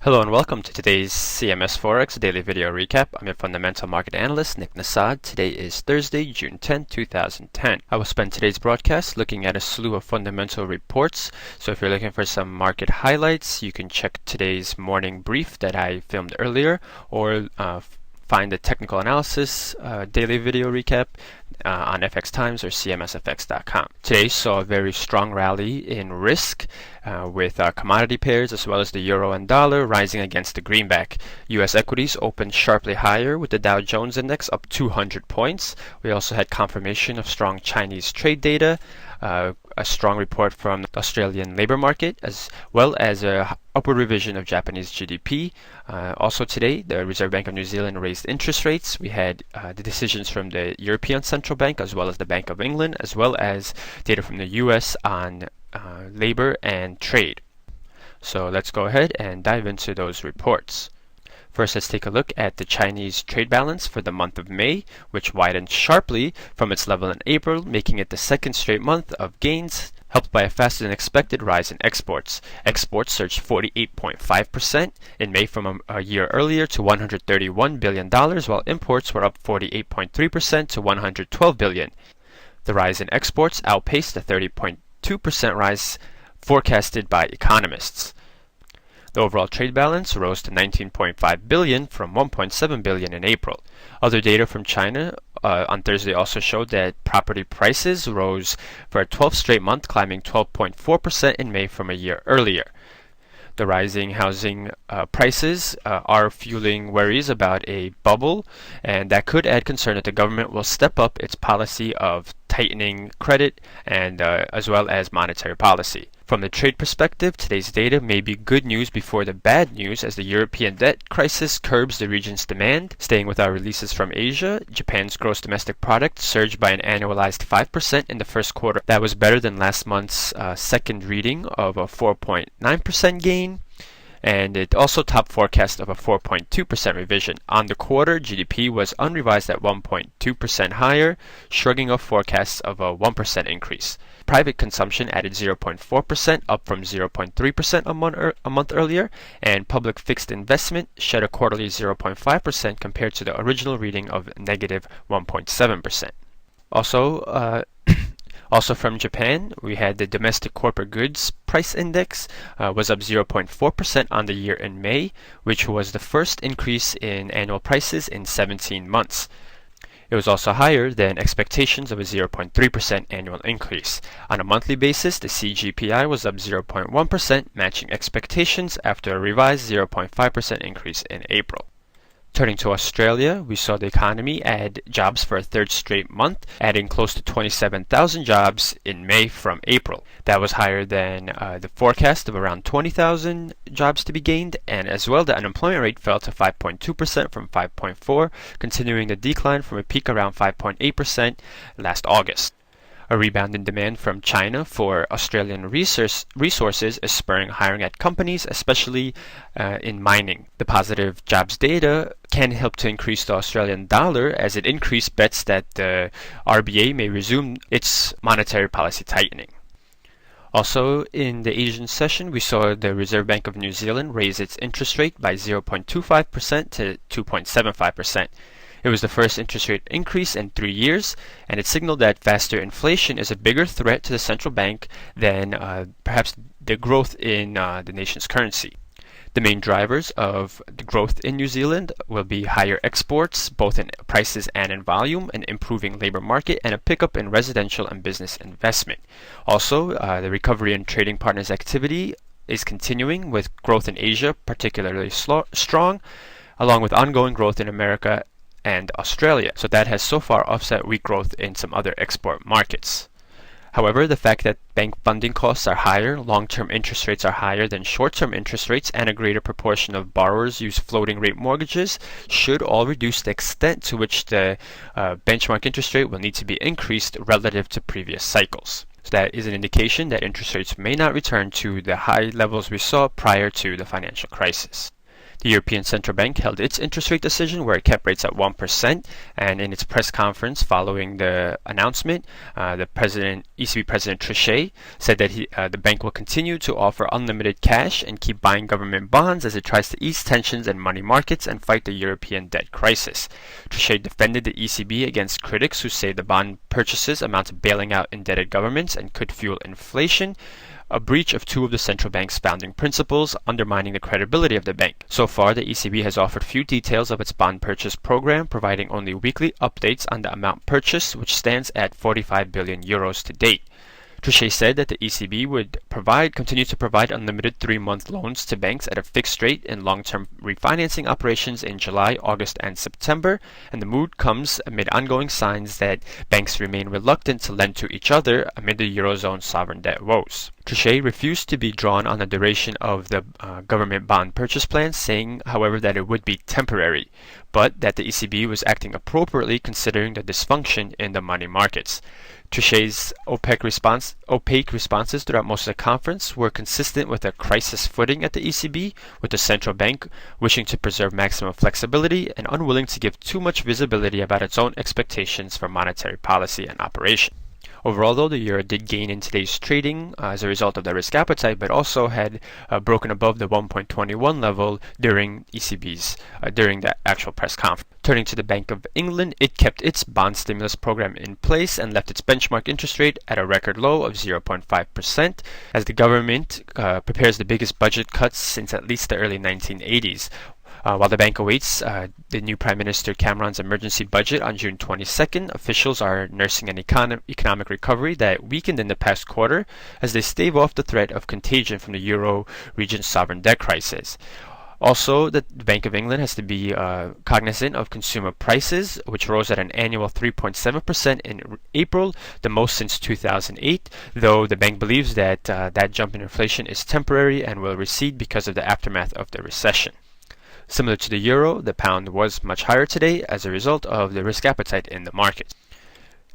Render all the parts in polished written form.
Hello and welcome to today's CMS Forex Daily Video Recap. I'm your fundamental market analyst, Nick Nassad. Today is Thursday, June 10, 2010. I will spend today's broadcast looking at a slew of fundamental reports. So if you're looking for some market highlights, you can check today's morning brief that I filmed earlier, or find the technical analysis daily video recap on FXTimes or cmsfx.com. Today saw a very strong rally in risk with commodity pairs as well as the euro and dollar rising against the greenback. U.S. equities opened sharply higher with the Dow Jones Index up 200 points. We also had confirmation of strong Chinese trade data, a strong report from the Australian labour market, as well as a upward revision of Japanese GDP. Also today, the Reserve Bank of New Zealand raised interest rates. We had the decisions from the European Central Bank as well as the Bank of England, as well as data from the US on labor and trade. So let's go ahead and dive into those reports. First, let's take a look at the Chinese trade balance for the month of May, which widened sharply from its level in April, making it the second straight month of gains, helped by a faster than expected rise in exports. Exports surged 48.5% in May from a year earlier to $131 billion, while imports were up 48.3% to $112 billion. The rise in exports outpaced the 30.2% rise forecasted by economists. The overall trade balance rose to $19.5 billion from $1.7 billion in April. Other data from China on Thursday also showed that property prices rose for a 12th straight month, climbing 12.4% in May from a year earlier. The rising housing prices are fueling worries about a bubble, and that could add concern that the government will step up its policy of tightening credit and as well as monetary policy. From the trade perspective, today's data may be good news before the bad news as the European debt crisis curbs the region's demand. Staying with our releases from Asia, Japan's gross domestic product surged by an annualized 5% in the first quarter. That was better than last month's second reading of a 4.9% gain. And it also topped forecast of a 4.2% revision. On the quarter, GDP was unrevised at 1.2% higher, shrugging off forecasts of a 1% increase. Private consumption added 0.4%, up from 0.3% a month earlier, and public fixed investment shed a quarterly 0.5% compared to the original reading of negative 1.7%. Also from Japan, we had the domestic corporate goods price index was up 0.4% on the year in May, which was the first increase in annual prices in 17 months. It was also higher than expectations of a 0.3% annual increase. On a monthly basis, the CGPI was up 0.1%, matching expectations after a revised 0.5% increase in April. Turning to Australia, we saw the economy add jobs for a third straight month, adding close to 27,000 jobs in May from April. That was higher than the forecast of around 20,000 jobs to be gained, and as well the unemployment rate fell to 5.2% from 5.4%, continuing the decline from a peak around 5.8% last August. A rebound in demand from China for Australian resources is spurring hiring at companies, especially in mining. The positive jobs data can help to increase the Australian dollar as it increased bets that the RBA may resume its monetary policy tightening. Also, in the Asian session, we saw the Reserve Bank of New Zealand raise its interest rate by 0.25% to 2.75%. It was the first interest rate increase in 3 years, and it signaled that faster inflation is a bigger threat to the central bank than perhaps the growth in the nation's currency. The main drivers of the growth in New Zealand will be higher exports, both in prices and in volume, an improving labor market, and a pickup in residential and business investment. Also, the recovery in trading partners activity is continuing, with growth in Asia particularly strong, along with ongoing growth in America and Australia. So that has so far offset weak growth in some other export markets. However, the fact that bank funding costs are higher, long-term interest rates are higher than short-term interest rates, and a greater proportion of borrowers use floating rate mortgages should all reduce the extent to which the benchmark interest rate will need to be increased relative to previous cycles. So that is an indication that interest rates may not return to the high levels we saw prior to the financial crisis. The European Central Bank held its interest rate decision where it kept rates at 1%, and in its press conference following the announcement, ECB President Trichet, said that the bank will continue to offer unlimited cash and keep buying government bonds as it tries to ease tensions in money markets and fight the European debt crisis. Trichet defended the ECB against critics who say the bond purchases amount to bailing out indebted governments and could fuel inflation, a breach of two of the central bank's founding principles, undermining the credibility of the bank. So far, the ECB has offered few details of its bond purchase program, providing only weekly updates on the amount purchased, which stands at 45 billion euros to date. Trichet said that the ECB would continue to provide unlimited 3-month loans to banks at a fixed rate in long-term refinancing operations in July, August, and September, and the move comes amid ongoing signs that banks remain reluctant to lend to each other amid the Eurozone sovereign debt woes. Trichet refused to be drawn on the duration of the government bond purchase plan, saying, however, that it would be temporary, but that the ECB was acting appropriately considering the dysfunction in the money markets. Trichet's opaque responses throughout most of the conference were consistent with a crisis footing at the ECB, with the central bank wishing to preserve maximum flexibility and unwilling to give too much visibility about its own expectations for monetary policy and operation. Overall, though, the euro did gain in today's trading as a result of the risk appetite, but also had broken above the 1.21 level during during the actual press conference. Turning to the Bank of England, it kept its bond stimulus program in place and left its benchmark interest rate at a record low of 0.5% as the government prepares the biggest budget cuts since at least the early 1980s. While the bank awaits the new Prime Minister Cameron's emergency budget on June 22nd, officials are nursing an economic recovery that weakened in the past quarter as they stave off the threat of contagion from the Euro region's sovereign debt crisis. Also, the Bank of England has to be cognizant of consumer prices, which rose at an annual 3.7% in April, the most since 2008, though the bank believes that that jump in inflation is temporary and will recede because of the aftermath of the recession. Similar to the euro, the pound was much higher today as a result of the risk appetite in the market.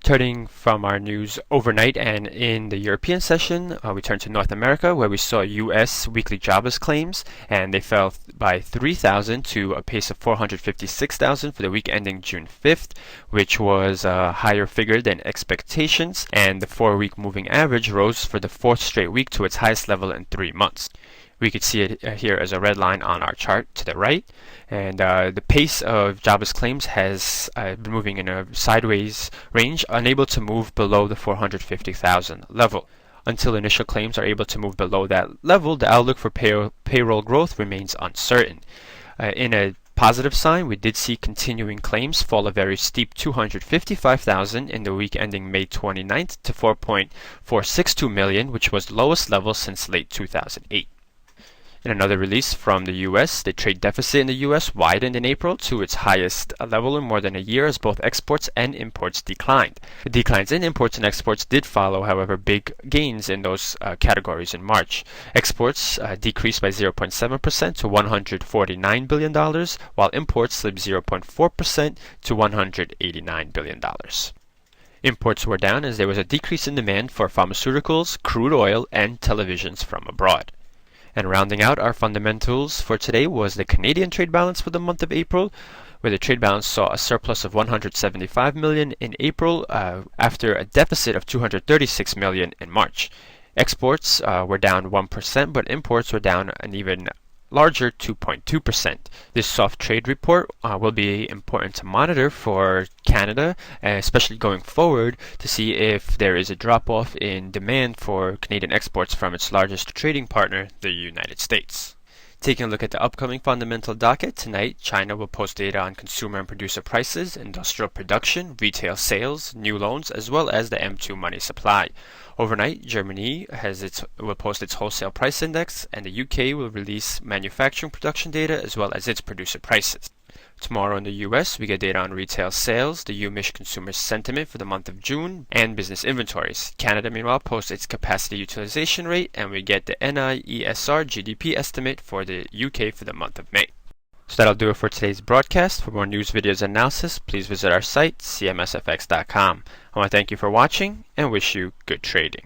Turning from our news overnight and in the European session, we turn to North America, where we saw U.S. weekly jobless claims, and they fell by 3,000 to a pace of 456,000 for the week ending June 5th, which was a higher figure than expectations, and the 4-week moving average rose for the 4th straight week to its highest level in 3 months. We could see it here as a red line on our chart to the right, and the pace of jobless claims has been moving in a sideways range, unable to move below the 450,000 level. Until initial claims are able to move below that level, the outlook for payroll growth remains uncertain. In a positive sign, we did see continuing claims fall a very steep 255,000 in the week ending May 29th to 4.462 million, which was the lowest level since late 2008. In another release from the U.S., the trade deficit in the U.S. widened in April to its highest level in more than a year as both exports and imports declined. The declines in imports and exports did follow, however, big gains in those categories in March. Exports decreased by 0.7% to $149 billion, while imports slipped 0.4% to $189 billion. Imports were down as there was a decrease in demand for pharmaceuticals, crude oil, and televisions from abroad. And rounding out our fundamentals for today was the Canadian trade balance for the month of April, where the trade balance saw a surplus of 175 million in April after a deficit of 236 million in March. Exports were down 1%, but imports were down an even larger 2.2%. This soft trade report will be important to monitor for Canada, especially going forward, to see if there is a drop-off in demand for Canadian exports from its largest trading partner, the United States. Taking a look at the upcoming fundamental docket, tonight China will post data on consumer and producer prices, industrial production, retail sales, new loans, as well as the M2 money supply. Overnight, Germany will post its wholesale price index, and the UK will release manufacturing production data as well as its producer prices. Tomorrow in the US, we get data on retail sales, the UMich consumer sentiment for the month of June, and business inventories. Canada, meanwhile, posts its capacity utilization rate, and we get the NIESR GDP estimate for the UK for the month of May. So that'll do it for today's broadcast. For more news, videos, and analysis, please visit our site, cmsfx.com. I want to thank you for watching and wish you good trading.